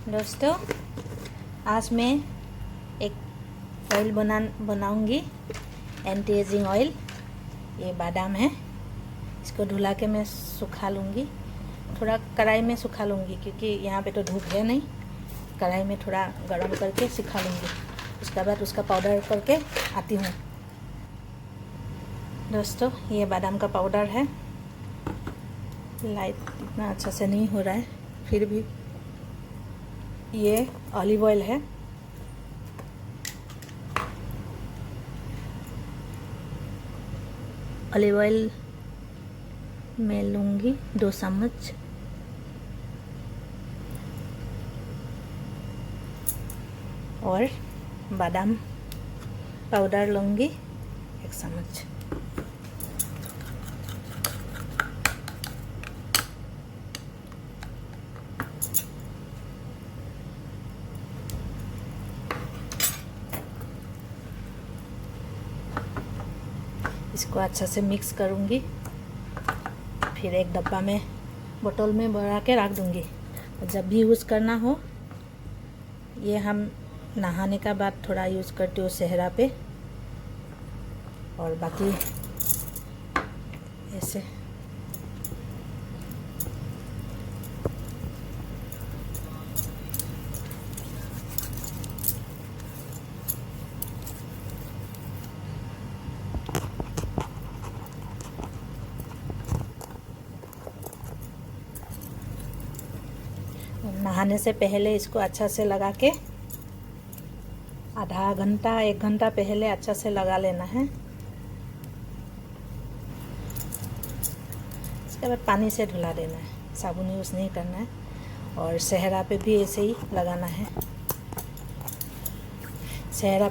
दोस्तों, आज मैं एक ऑयल बनाऊंगी, एंटी एजिंग ऑयल। ये बादाम है, इसको धुला के मैं सुखा लूँगी। थोड़ा कढ़ाई में सुखा लूँगी क्योंकि यहाँ पे तो धूप है नहीं। कढ़ाई में थोड़ा गर्म करके सुखा लूँगी, उसके बाद उसका पाउडर करके आती हूँ। दोस्तों, ये बादाम का पाउडर है। लाइट इतना अच्छा से नहीं हो रहा है, फिर भी ये ऑलिव ऑयल है। ऑलिव ऑयल मैं लूँगी 2 चम्मच। और बादाम पाउडर लूँगी 1 चम्मच। इसको अच्छा से मिक्स करूँगी, फिर एक डब्बा में बोतल में भरा के रख दूँगी। जब भी यूज़ करना हो, ये हम नहाने का बाद थोड़ा यूज़ करते हो चेहरा पे, और बाकी ऐसे नहाने से पहले इसको अच्छा से लगा के आधा घंटा 1 घंटा पहले अच्छा से लगा लेना है। इसके बाद पानी से धुला देना है, साबुन यूज़ नहीं करना है। और चेहरा पे भी ऐसे ही लगाना है। चेहरा पे